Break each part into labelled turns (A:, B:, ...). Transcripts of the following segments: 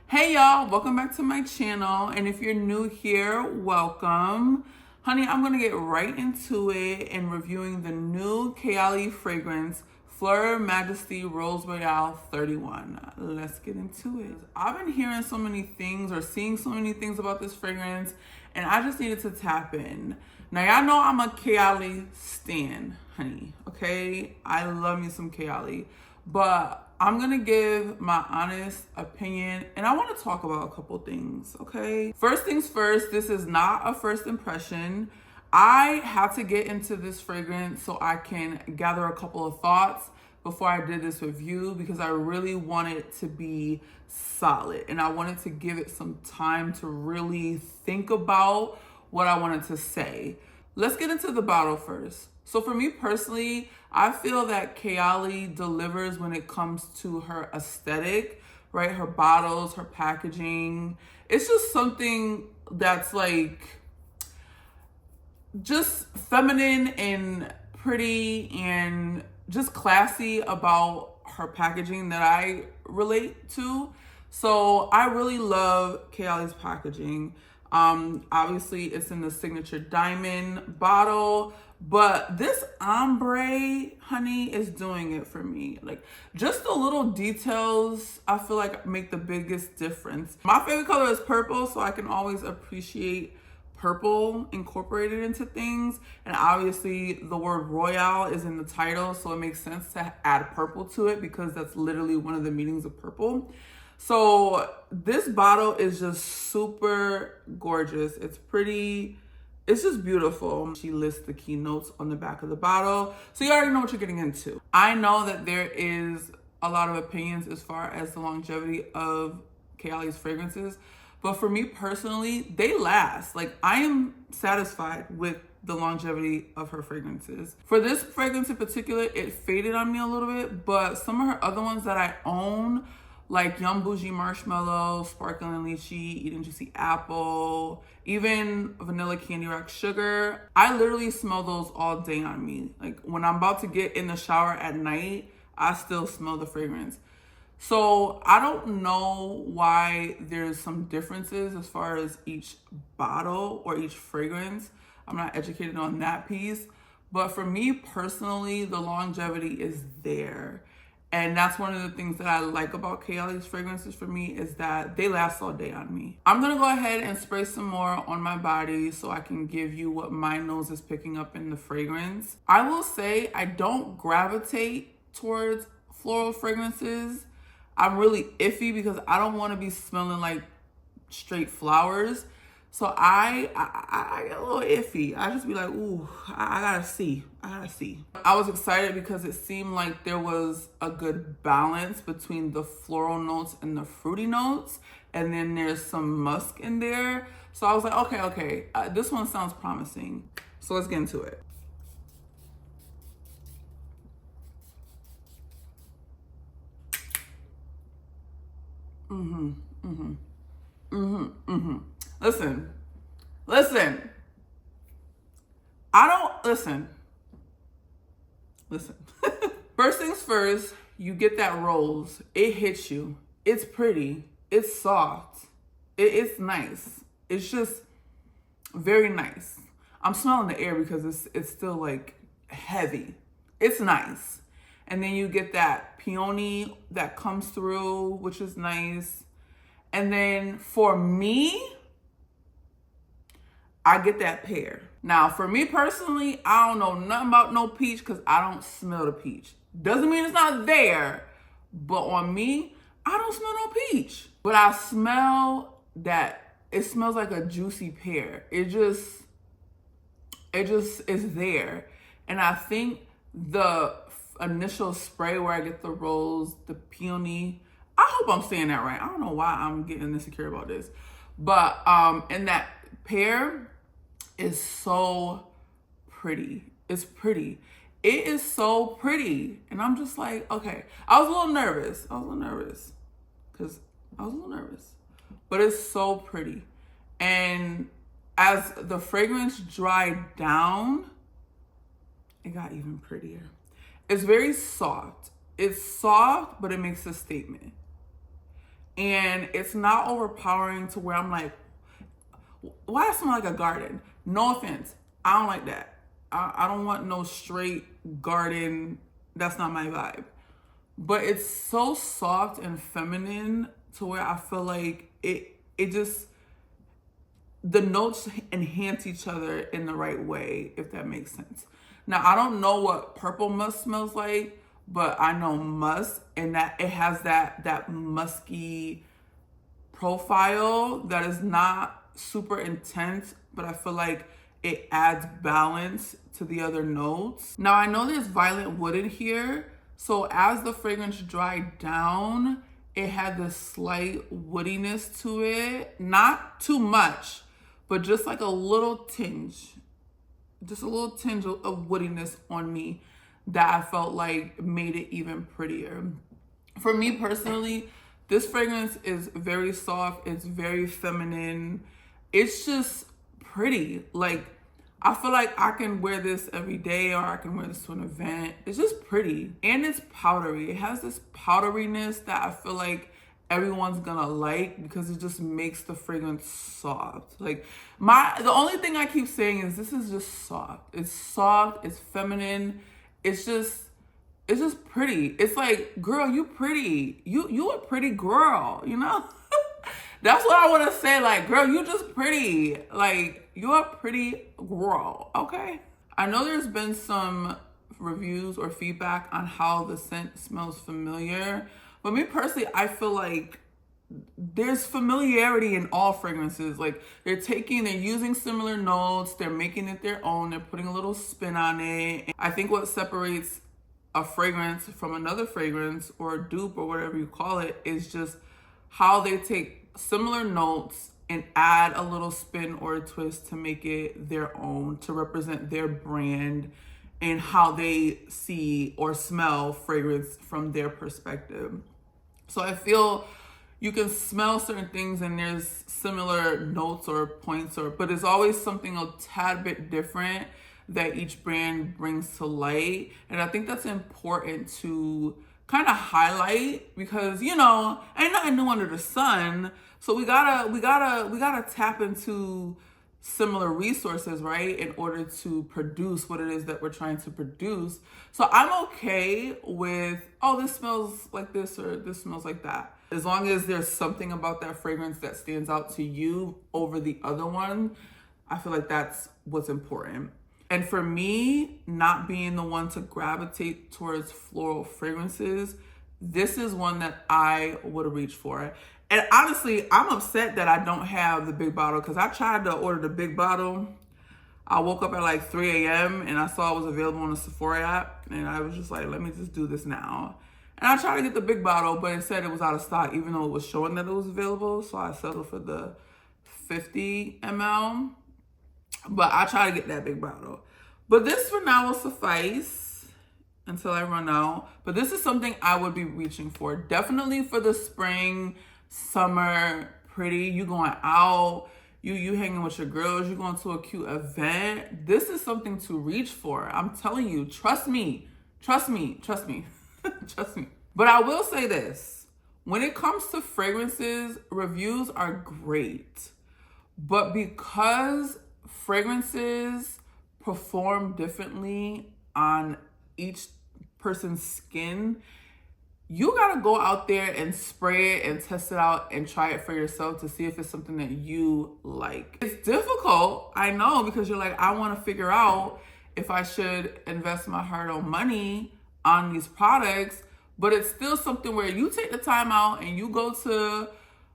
A: Hey y'all, welcome back to my channel. And if you're new here, welcome. Honey, I'm gonna get right into it and reviewing the new KAYALI fragrance, Fleur Majesty Royale 31. Let's get into it. I've been hearing so many things or seeing so many things about this fragrance, and I just needed to tap in. Now y'all know I'm a KAYALI stan, honey, okay? I love me some KAYALI, but I'm gonna give my honest opinion and I wanna talk about a couple things, okay? First things first, this is not a first impression. I had to get into this fragrance so I can gather a couple of thoughts before I did this review because I really wanted it to be solid and I wanted to give it some time to really think about what I wanted to say. Let's get into the bottle first. So for me personally, I feel that KAYALI delivers when it comes to her aesthetic, right? Her bottles, her packaging. It's just something that's like just feminine and pretty and just classy about her packaging that I relate to. So I really love KAYALI's packaging. Obviously it's in the signature diamond bottle, but this ombre, honey, is doing it for me. Like just the little details I feel like make the biggest difference. My favorite color is purple, so I can always appreciate purple incorporated into things. And obviously the word Royale is in the title, so it makes sense to add purple to it because that's literally one of the meanings of purple. So this bottle is just super gorgeous. It's pretty, it's just beautiful. She lists the keynotes on the back of the bottle, so you already know what you're getting into. I know that there is a lot of opinions as far as the longevity of KAYALI's fragrances, but for me personally, they last. Like I am satisfied with the longevity of her fragrances. For this fragrance in particular, it faded on me a little bit, but some of her other ones that I own, like Yum Bougie Marshmallow, Sparkling Lychee, Eat and Juicy Apple, even Vanilla Candy Rock Sugar, I literally smell those all day on me. Like when I'm about to get in the shower at night, I still smell the fragrance. So I don't know why there's some differences as far as each bottle or each fragrance. I'm not educated on that piece, but for me personally, the longevity is there. And that's one of the things that I like about KAYALI's fragrances for me is that they last all day on me. I'm gonna go ahead and spray some more on my body so I can give you what my nose is picking up in the fragrance. I will say I don't gravitate towards floral fragrances. I'm really iffy because I don't want to be smelling like straight flowers. So I get a little iffy. I just be like, ooh, I gotta see. I was excited because it seemed like there was a good balance between the floral notes and the fruity notes. And then there's some musk in there. So I was like, okay, this one sounds promising. So let's get into it. Listen. Listen. First things first, you get that rose. It hits you. It's pretty. It's soft. It's nice. It's just very nice. I'm smelling the air because it's still like heavy. It's nice. And then you get that peony that comes through, which is nice. And then for me, I get that pear. Now, for me personally, I don't know nothing about no peach because I don't smell the peach. Doesn't mean it's not there, but on me, I don't smell no peach. But I smell that it smells like a juicy pear. It just is there. And I think the initial spray where I get the rose, the peony, I hope I'm saying that right. I don't know why I'm getting insecure about this. But and that pear is so pretty. It's pretty. It is so pretty. And I'm just like, okay. I was a little nervous. But it's so pretty. And as the fragrance dried down, it got even prettier. It's very soft. It's soft, but it makes a statement. and it's not overpowering to where I'm like, why does it smell like a garden? No offense, I don't like that. I don't want no straight garden. That's not my vibe. But it's so soft and feminine to where I feel like it just, the notes enhance each other in the right way, if that makes sense. Now, I don't know what purple musk smells like, but I know musk, and that it has that musky profile that is not super intense, but I feel like it adds balance to the other notes. Now, I know there's violet wood in here, so as the fragrance dried down, it had this slight woodiness to it. Not too much, but just like a little tinge. Just a little tinge of woodiness on me that I felt like made it even prettier. For me personally, this fragrance is very soft. It's very feminine. It's just pretty. Like, I feel like I can wear this every day, or I can wear this to an event. It's just pretty. And it's powdery. It has this powderiness that I feel like everyone's gonna like, because it just makes the fragrance soft. Like, the only thing I keep saying is this is just soft. It's soft, it's feminine, it's just pretty. It's like, girl, you pretty. You a pretty girl, you know? That's what I want to say. Like, girl, you just pretty. Like, you're a pretty girl, okay? I know there's been some reviews or feedback on how the scent smells familiar. But me personally, I feel like there's familiarity in all fragrances. Like, they're using similar notes, they're making it their own, they're putting a little spin on it. I think what separates a fragrance from another fragrance, or a dupe, or whatever you call it, is just how they take similar notes and add a little spin or a twist to make it their own, to represent their brand and how they see or smell fragrance from their perspective. So I feel you can smell certain things and there's similar notes or points, but it's always something a tad bit different that each brand brings to light. And I think that's important to kind of highlight, because, you know, ain't nothing new under the sun. So we gotta tap into similar resources, right, in order to produce what it is that we're trying to produce. So I'm okay with, oh, this smells like this, or this smells like that, as long as there's something about that fragrance that stands out to you over the other one. I feel like that's what's important. And for me, not being the one to gravitate towards floral fragrances, this is one that I would reach for. And honestly, I'm upset that I don't have the big bottle, because I tried to order the big bottle. I woke up at like 3 a.m. and I saw it was available on the Sephora app, and I was just like, let me just do this now. And I tried to get the big bottle, but it said it was out of stock, even though it was showing that it was available. So I settled for the 50 ml. But I try to get that big bottle. But this for now will suffice until I run out. But this is something I would be reaching for. Definitely for the spring, summer, pretty. You going out, you hanging with your girls, you going to a cute event. This is something to reach for. I'm telling you, trust me. Trust me. Trust me. Trust me. But I will say this. When it comes to fragrances, reviews are great. But because fragrances perform differently on each person's skin, you gotta go out there and spray it and test it out and try it for yourself to see if it's something that you like. It's difficult, I know, because you're like, I want to figure out if I should invest my hard-earned money on these products, but it's still something where you take the time out and you go to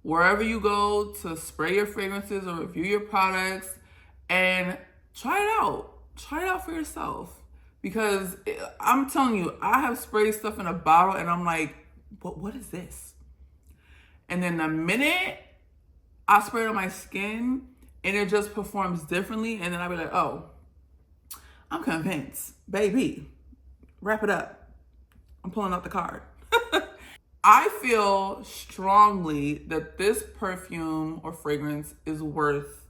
A: wherever you go to spray your fragrances or review your products and try it out. Try it out for yourself. Because I'm telling you, I have sprayed stuff in a bottle and I'm like, what is this? And then the minute I spray it on my skin and it just performs differently, and then I'll be like, oh, I'm convinced. Baby, wrap it up. I'm pulling out the card. I feel strongly that this perfume or fragrance is worth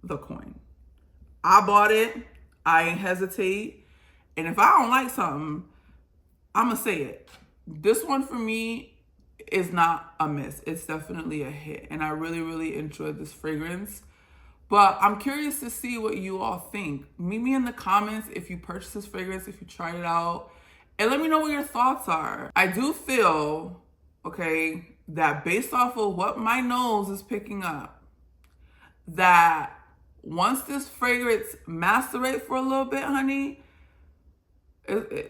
A: the coin. I bought it. I ain't hesitate. And if I don't like something, I'm going to say it. This one for me is not a miss. It's definitely a hit. And I really, really enjoyed this fragrance. But I'm curious to see what you all think. Meet me in the comments if you purchased this fragrance, if you tried it out, and let me know what your thoughts are. I do feel, okay, that based off of what my nose is picking up, that once this fragrance macerates for a little bit, honey,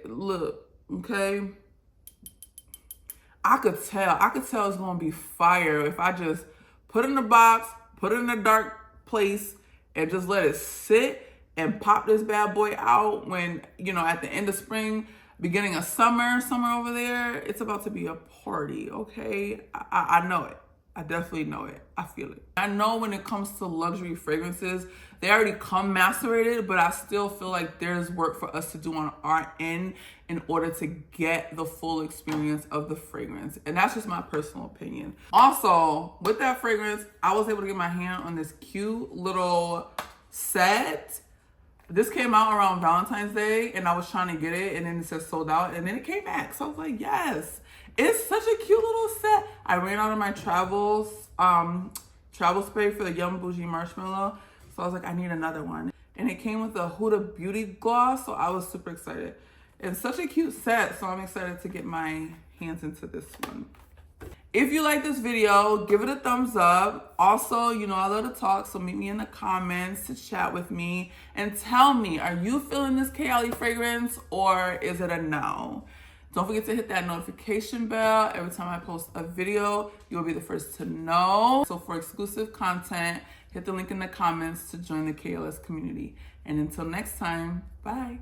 A: look, okay, I could tell it's gonna be fire if I just put it in the box, put it in a dark place, and just let it sit and pop this bad boy out when, you know, at the end of spring, beginning of summer over there, it's about to be a party, okay? I know it. I definitely know it. I feel it. I know when it comes to luxury fragrances, they already come macerated, but I still feel like there's work for us to do on our end in order to get the full experience of the fragrance. And that's just my personal opinion. Also, with that fragrance, I was able to get my hand on this cute little set. This came out around Valentine's Day, and I was trying to get it, and then it said sold out, and then it came back. So I was like, yes, it's such a cute little set. I ran out of my travel spray for the Yum Bougie Marshmallow, so I was like, I need another one. And it came with a Huda Beauty gloss, so I was super excited. It's such a cute set, so I'm excited to get my hands into this one. If you like this video, give it a thumbs up. Also, you know, I love to talk, so meet me in the comments to chat with me and tell me, are you feeling this KAYALI fragrance or is it a no? Don't forget to hit that notification bell. Every time I post a video, you'll be the first to know. So for exclusive content, hit the link in the comments to join the KLS community. And until next time, bye.